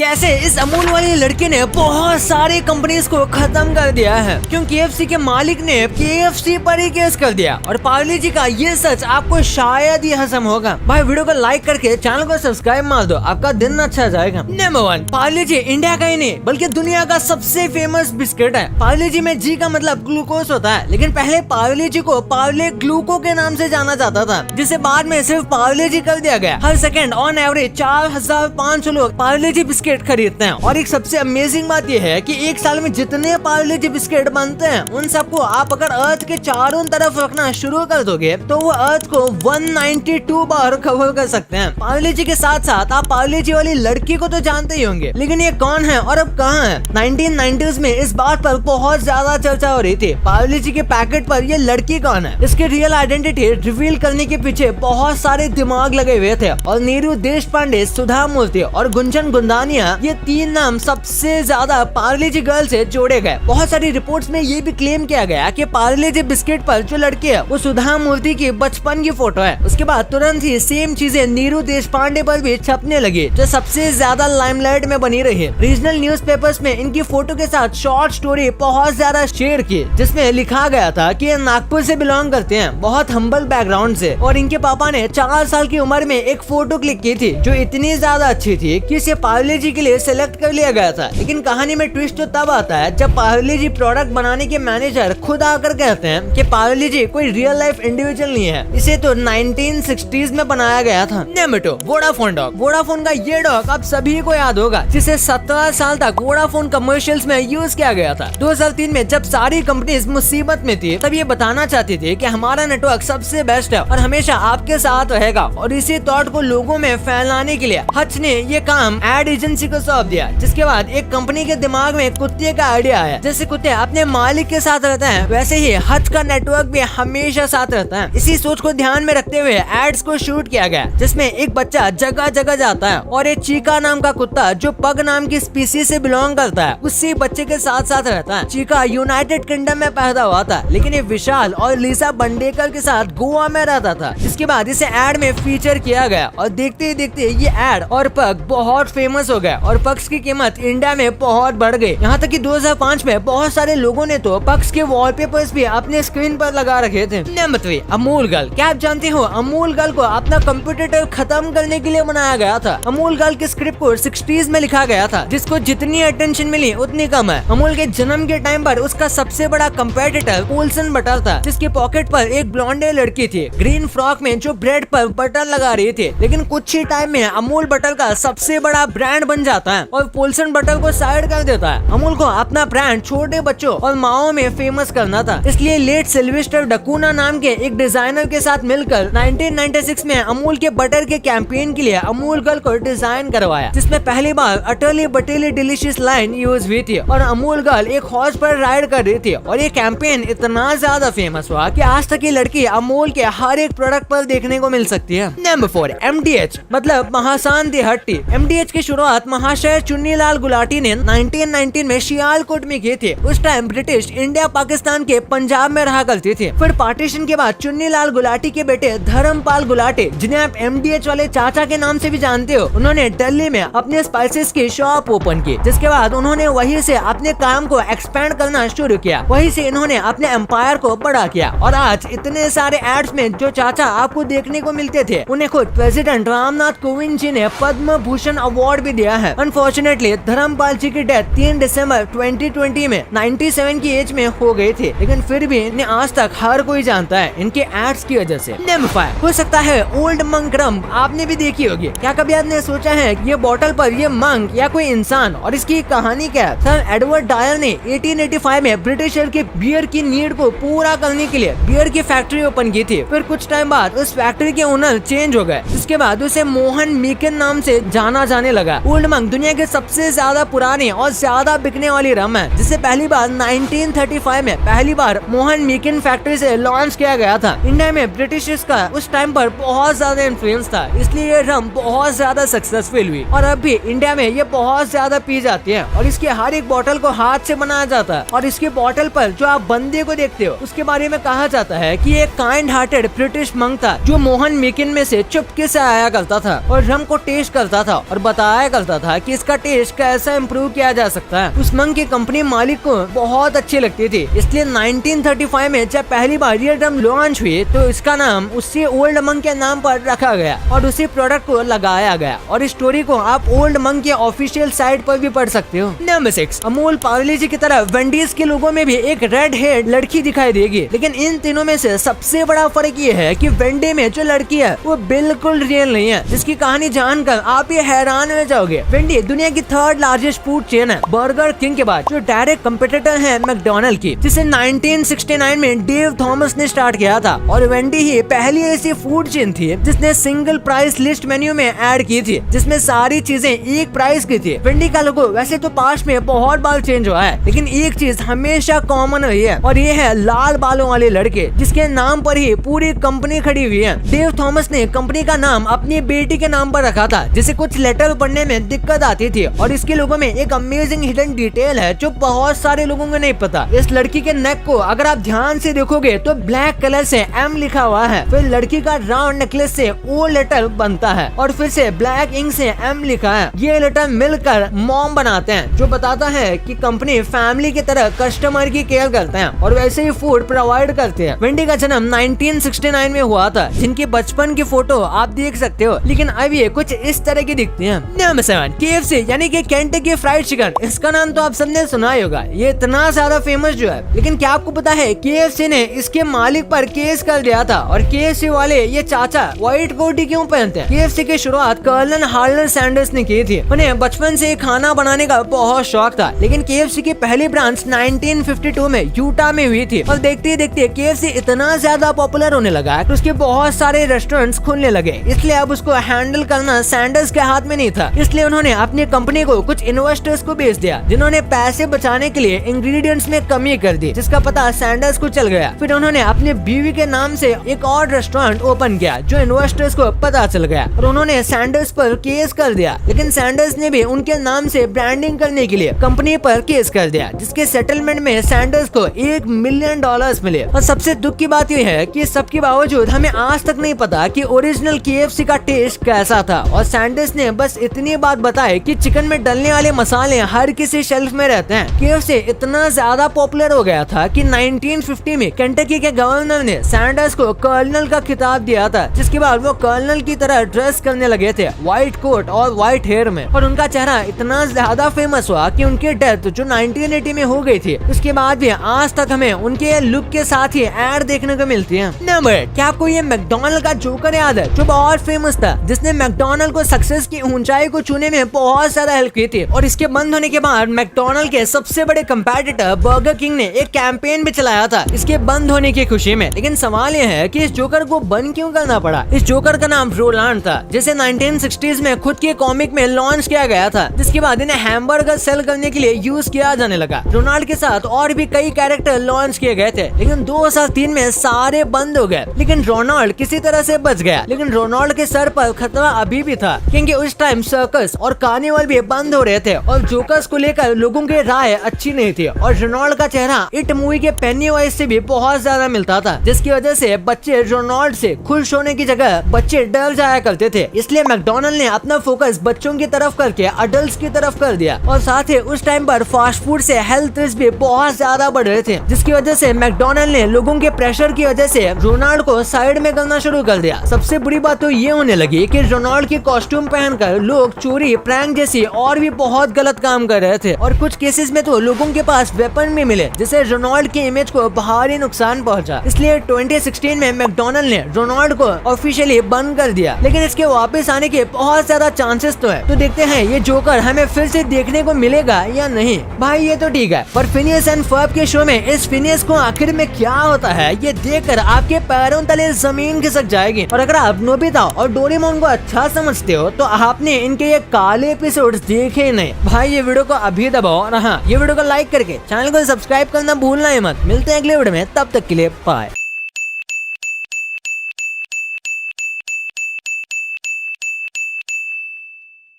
कैसे इस अमूल वाली लड़की ने बहुत सारी कंपनीज को खत्म कर दिया है, क्यों KFC के मालिक ने KFC पर ही केस कर दिया। और पार्ले जी का ये सच आपको शायद ही हजम होगा। भाई वीडियो को लाइक करके चैनल को सब्सक्राइब मार दो, आपका दिन अच्छा जाएगा। नंबर 1, पार्ले जी इंडिया का ही नहीं बल्कि दुनिया का सबसे फेमस बिस्किट है। पार्ले जी में जी का मतलब ग्लूकोज होता है, लेकिन पहले पार्ले जी को पार्ले ग्लूको के नाम से जाना जाता था, जिसे बाद में सिर्फ पार्ले जी कर दिया गया। हर सेकंड ऑन एवरेज 4500 लोग पार्ले जी बिस्किट खरीदते हैं। और एक सबसे अमेजिंग बात यह है कि एक साल में जितने पार्ले जी बिस्किट बनते हैं उन सबको आप अगर अर्थ के चारों तरफ रखना शुरू कर दोगे तो वो अर्थ को 192 बार कवर कर सकते हैं। पार्ले जी के साथ साथ आप पार्ले जी वाली लड़की को तो जानते ही होंगे, लेकिन ये कौन है और अब कहाँ है? 1990s में इस बात पर बहुत ज्यादा चर्चा हो रही थी, पार्ले जी के पैकेट पर ये लड़की कौन है। इसकी रियल आइडेंटिटी रिवील करने के पीछे बहुत सारे दिमाग लगे हुए थे और नीरू देशपांडे, सुधा मूर्ति और गुंजन गुंदानिया, ये 3 नाम सबसे ज्यादा पार्ले जी गर्ल से जोड़े गए। बहुत सारी रिपोर्ट्स में ये भी क्लेम किया गया कि पार्ले जी बिस्किट पर जो लड़की है वो सुधा मूर्ति की बचपन की फोटो है। उसके बाद तुरंत ही सेम चीजें नीरू देशपांडे पर भी छपने लगी, जो सबसे ज्यादा लाइमलाइट में बनी रही। रीजनल न्यूज़पेपर्स में इनकी फोटो के साथ शॉर्ट स्टोरी बहुत ज्यादा शेयर की, जिसमें लिखा गया था कि ये नागपुर से बिलोंग करते हैं, बहुत हम्बल बैकग्राउंड से। और इनके पापा ने 4 साल की उम्र में एक फोटो क्लिक की थी जो इतनी ज्यादा अच्छी थी कि इसे पार्ले जी के लिए सिलेक्ट कर लिया गया था। लेकिन कहानी में ट्विस्ट तो तब आता है जब पार्ले जी प्रोडक्ट बनाने के मैनेजर खुद आकर कहते हैं कि पार्ले जी कोई रियल लाइफ इंडिविजुअल नहीं है, इसे तो 1960s में बनाया गया था। Number 2, Vodafone dog. वोडाफोन का ये डॉग आप सभी को याद होगा, जिसे 17 साल तक वोडाफोन कमर्शियल्स में यूज किया गया था। 2003 में जब सारी कंपनीज मुसीबत में थी तब ये बताना चाहती थी कि हमारा नेटवर्क सबसे बेस्ट है और हमेशा आपके साथ रहेगा। और इसी थॉट को लोगों में फैलाने के लिए हच ने ये काम एड एजेंसी को सौंप दिया, जिसके बाद एक कंपनी के दिमाग में कुत्ते का आइडिया आया। जैसे कुत्ते अपने मालिक के साथ रहते हैं, वैसे ही हच का नेटवर्क भी हमेशा साथ रहता है। इसी सोच को ध्यान में रखते हुए एड्स को शूट किया गया, जिसमें एक बच्चा जगह जगह जाता है और एक चीका नाम का कुत्ता जो पग नाम की स्पीसीज से बिलोंग करता है उसी बच्चे के साथ साथ रहता है। चीका यूनाइटेड किंगडम में पैदा हुआ था, लेकिन ये विशाल और लीसा बंडेकर के साथ गोवा में रहता था। जिसके बाद इसे एड में फीचर किया गया और देखते ही देखते ये एड और पग बहुत फेमस हो गया और पग्स की कीमत इंडिया में बहुत बढ़ गई। यहाँ तक कि 2005 में बहुत सारे लोगों ने तो पग्स के वॉलपेपर्स भी अपने स्क्रीन पर लगा रखे थे। Number 3, Amul girl. क्या आप जानते हो अमूल गर्ल को अपना कंप्यूटर खत्म करने के लिए बनाया गया था। अमूल गर्ल के स्क्रिप्ट को 60s में लिखा गया था, जिसको जितनी अटेंशन मिली उतनी कम है। अमूल के जन्म के टाइम पर उसका सबसे बड़ा कंपेटिटर पोल्सन बटर था, जिसके पॉकेट पर एक ब्लॉन्डे लड़की थी ग्रीन फ्रॉक में जो ब्रेड पर बटर लगा रही थी। लेकिन कुछ ही टाइम में अमूल बटर का सबसे बड़ा ब्रांड बन जाता है और पोल्सन बटर को साइड कर देता है। अमूल को अपना ब्रांड छोटे बच्चों और माओ में फेमस करना था, इसलिए लेट सिल्वेस्टर डकूना नाम के एक डिजाइनर के साथ मिलकर 1996 में अमूल के बटर के कैंपेन के लिए अमूल गर्ल को डिजाइन करवाया, जिसमें पहली बार अटली बटेली डिलीशियस लाइन यूज हुई थी और अमूल गर्ल एक हॉर्स पर राइड कर रही थी। और ये कैंपेन इतना ज्यादा फेमस हुआ कि आज तक ये लड़की अमूल के हर एक प्रोडक्ट पर देखने को मिल सकती है। नंबर 4, MDH मतलब महाशांति हट्टी। MDH की शुरुआत महाशय चुन्नीलाल गुलाटी ने 1919 में सियालकोट में की थी। उस टाइम ब्रिटिश इंडिया पाकिस्तान के पंजाब में रहा करती थी। फिर पार्टीशन के बाद चुन्नीलाल गुलाटी के बेटे धर्मपाल गुलाटी, जिन्हें आप MDH वाले चाचा के नाम से भी जानते हो, उन्होंने दिल्ली में अपने स्पाइसेस की शॉप ओपन की, जिसके बाद उन्होंने वहीं से अपने काम को एक्सपेंड करना शुरू किया। वहीं से इन्होंने अपने एम्पायर को बड़ा किया और आज इतने सारे एड्स में जो चाचा आपको देखने को मिलते थे उन्हें खुद प्रेसिडेंट रामनाथ कोविंद जी ने पद्म भूषण अवार्ड भी दिया है। अनफॉर्चुनेटली धर्मपाल जी की डेथ 3 दिसंबर 2020 में 97 की एज में हो गई थी, लेकिन फिर भी इन्हें आज तक हर कोई जानता है इनके एड्स की वजह से। नंबर 5, हो सकता है ओल्ड मंक रम आपने भी देखी होगी। क्या कभी आपने सोचा है ये बोतल पर ये मंक या कोई इंसान और इसकी कहानी क्या है? सर एडवर्ड डायल ने 1885 में ब्रिटिशर के बियर की नीड को पूरा करने के लिए बियर की फैक्ट्री ओपन की थी। फिर कुछ टाइम बाद उस फैक्ट्री के ओनर चेंज हो गए, इसके बाद उसे मोहन मीकन नाम से जाना जाने लगा। ओल्ड मंक दुनिया के सबसे ज्यादा पुरानी और ज्यादा बिकने वाली रम है, जिसे पहली बार 1935 में पहली बार मोहन मीकन फैक्ट्री से लॉन्च किया गया था। इंडिया में ब्रिटिशर्स का उस टाइम पर बहुत ज्यादा इन्फ्लुएंस था, इसलिए ये रम बहुत ज्यादा सक्सेसफुल हुई और अब भी इंडिया में ये बहुत ज्यादा पी जाती है और इसके हर एक बोतल को हाथ से बनाया जाता है। और इसके बोतल पर जो आप बंदे को देखते हो उसके बारे में कहा जाता है कि एक काइंड हार्टेड ब्रिटिश मंक था जो मोहन मीकन में से चुपके से आया करता था और रम को टेस्ट करता था और बताया करता चाहता था कि इसका टेस्ट कैसा इम्प्रूव किया जा सकता है। उस मंक की कंपनी मालिक को बहुत अच्छी लगती थी, इसलिए 1935 में जब पहली बार ये ड्रम लॉन्च हुई तो इसका नाम उसी ओल्ड मंक के नाम पर रखा गया और उसी प्रोडक्ट को लगाया गया। और इस स्टोरी को आप ओल्ड मंक के ऑफिशियल साइट पर भी पढ़ सकते हो। नंबर 6, अमूल पार्ले जी की तरह वेंडीज के लोगों में भी एक रेड हेड लड़की दिखाई देगी, लेकिन इन तीनों में से सबसे बड़ा फर्क ये है कि वेंडी में जो लड़की है वो बिल्कुल रियल नहीं है, जिसकी कहानी जानकर आप ये हैरान हो जाओगे। वेंडी दुनिया की 3rd लार्जेस्ट फूड चेन है, बर्गर किंग के बाद, जो डायरेक्ट कंपटीटर है मैकडोनल्ड की, जिसे 1969 में डेव थॉमस ने स्टार्ट किया था। और वेंडी ही पहली ऐसी फूड चेन थी जिसने सिंगल प्राइस लिस्ट मेन्यू में ऐड की थी, जिसमें सारी चीजें एक प्राइस की थी। वेंडी का लोगो वैसे तो पास्ट में बहुत बार चेंज हुआ है, लेकिन एक चीज हमेशा कॉमन रही है और ये है लाल बालों वाले लड़के, जिसके नाम पर ही पूरी कंपनी खड़ी हुई है। डेव थॉमस ने कंपनी का नाम अपनी बेटी के नाम पर रखा था, जिसे कुछ लेटर पढ़ने में दिक्कत आती थी। और इसके लोगों में एक अमेजिंग हिडन डिटेल है जो बहुत सारे लोगों को नहीं पता। इस लड़की के नेक को अगर आप ध्यान से देखोगे तो ब्लैक कलर से M लिखा हुआ है, फिर लड़की का राउंड नेकलेस से O लेटर बनता है और फिर से ब्लैक इंक से M लिखा है। ये लेटर मिलकर मॉम बनाते हैं, जो बताता है कि कंपनी फैमिली की तरह कस्टमर की केयर करते हैं और वैसे ही फूड प्रोवाइड करते हैं। वेंडी का जन्म 1969 में हुआ था, जिनकी बचपन की फोटो आप देख सकते हो, लेकिन अब ये कुछ इस तरह की दिखती है। नंबर 7, KFC यानी कि केंटकी फ्राइड चिकन। इसका नाम तो आप सबने सुना ही होगा, ये इतना ज्यादा फेमस जो है, लेकिन क्या आपको पता है KFC ने इसके मालिक पर केस कर दिया था। और KFC वाले ये चाचा व्हाइट कोट ही क्यों पहनते हैं? KFC की शुरुआत कर्नल हार्लर सैंडर्स ने की थी। उन्हें बचपन से खाना बनाने का बहुत शौक था, लेकिन KFC की पहली ब्रांच 1952 में यूटा में हुई थी और देखते ही देखते KFC इतना ज्यादा पॉपुलर होने लगा कि उसके बहुत सारे रेस्टोरेंट्स खुलने लगे। इसलिए अब उसको हैंडल करना सैंडर्स के हाथ में नहीं था, इसलिए उन्होंने अपनी कंपनी को कुछ इन्वेस्टर्स को बेच दिया, जिन्होंने पैसे बचाने के लिए इंग्रेडिएंट्स में कमी कर दी, जिसका पता सैंडर्स को चल गया। फिर उन्होंने अपनी बीवी के नाम से एक और रेस्टोरेंट ओपन किया, जो इन्वेस्टर्स को पता चल गया और उन्होंने सैंडर्स पर केस कर दिया। लेकिन सैंडर्स ने भी उनके नाम से ब्रांडिंग करने के लिए कंपनी पर केस कर दिया, जिसके सेटलमेंट में सैंडर्स को $1 मिलियन मिले। और सबसे दुख की बात यह है कि सबके बावजूद हमें आज तक नहीं पता कि ओरिजिनल KFC का टेस्ट कैसा था। और सैंडर्स ने बस इतनी बात बताई कि चिकन में डलने वाले मसाले हर किसी शेल्फ में रहते हैं। KFC इतना ज्यादा पॉपुलर हो गया था कि 1950 में केंटकी के गवर्नर ने सैंडर्स को कर्नल का खिताब दिया था, जिसके बाद वो कर्नल की तरह ड्रेस करने लगे थे, व्हाइट कोट और व्हाइट हेयर में। और उनका चेहरा इतना ज्यादा फेमस हुआ कि उनकी डेथ जो 1980 में हो गई थी, उसके बाद भी आज तक हमें उनके लुक के साथ ही एड देखने को मिलती है। नंबर 8, क्या आपको ये मैकडोनल्ड का जोकर याद है, जो बहुत फेमस था, जिसने मैकडोनल्ड को सक्सेस की ऊंचाई को छूने में बहुत ज्यादा हेल्प की थी। और इसके बंद होने के बाद मैकडोनल्ड के सबसे बड़े कंपेटिटर बर्गर किंग ने एक कैंपेन भी चलाया था इसके बंद होने की खुशी में। लेकिन सवाल यह है कि इस जोकर को बंद क्यों करना पड़ा? इस जोकर का नाम रोलांड था, जिसे 1960s में खुद के कॉमिक में लॉन्च किया गया था, जिसके बाद इन्हें हैमबर्गर सेल करने के लिए यूज किया जाने लगा। रोनाल्ड के साथ और भी कई कैरेक्टर लॉन्च किए गए थे, लेकिन 2003 में सारे बंद हो गए। लेकिन रोनाल्ड किसी तरह से बच गया। लेकिन रोनाल्ड के सर पर खतरा अभी भी था, क्योंकि उस टाइम सर्कस और कार्निवल भी बंद हो रहे थे और जोकर्स को लेकर लोगों की राय अच्छी नहीं थी। और रोनाल्ड का चेहरा इट मूवी के पेनीवाइज से भी बहुत ज्यादा मिलता था, जिसकी वजह से बच्चे रोनाल्ड से खुश होने की जगह बच्चे डर जाया करते थे। इसलिए मैकडोनल्ड ने अपना फोकस बच्चों की तरफ करके अडल्ट की तरफ कर दिया। और साथ ही उस टाइम पर फास्ट फूड से हेल्थ रिस्क भी बहुत ज्यादा बढ़ रहे थे, जिसकी वजह से मैकडोनल्ड ने लोगों के प्रेशर की वजह से रोनाल्ड को साइड में करना शुरू कर दिया। सबसे बुरी बात तो ये होने लगी कि रोनाल्ड की कॉस्ट्यूम पहनकर लोग चोरी, प्रैंक जैसी और भी बहुत गलत काम कर रहे थे। और कुछ केसेस में तो लोगों के पास वेपन भी मिले, जिससे रोनाल्ड की इमेज को भारी नुकसान पहुंचा। इसलिए 2016 में मैकडोनल्ड ने रोनाल्ड को ऑफिशियली बंद कर दिया। लेकिन इसके वापस आने के बहुत ज्यादा चांसेस तो है, तो देखते हैं ये जोकर हमें फिर से देखने को मिलेगा या नहीं। भाई ये तो ठीक है, पर फिनियस एंड फर्ब के शो में इस फिनियस को आखिर में क्या होता है, ये देखकर आपके पैरों तले जमीन खिसक जाएगी। और अगर आप नोबिता और डोरेमोन को अच्छा समझते हो तो आपने इनके ये काले एपिसोड्स देखे ही नहीं। भाई ये वीडियो को अभी दबाओ और हाँ, ये वीडियो को लाइक करके चैनल को सब्सक्राइब करना भूलना ही मत। मिलते हैं अगले वीडियो में, तब तक के लिए बाय।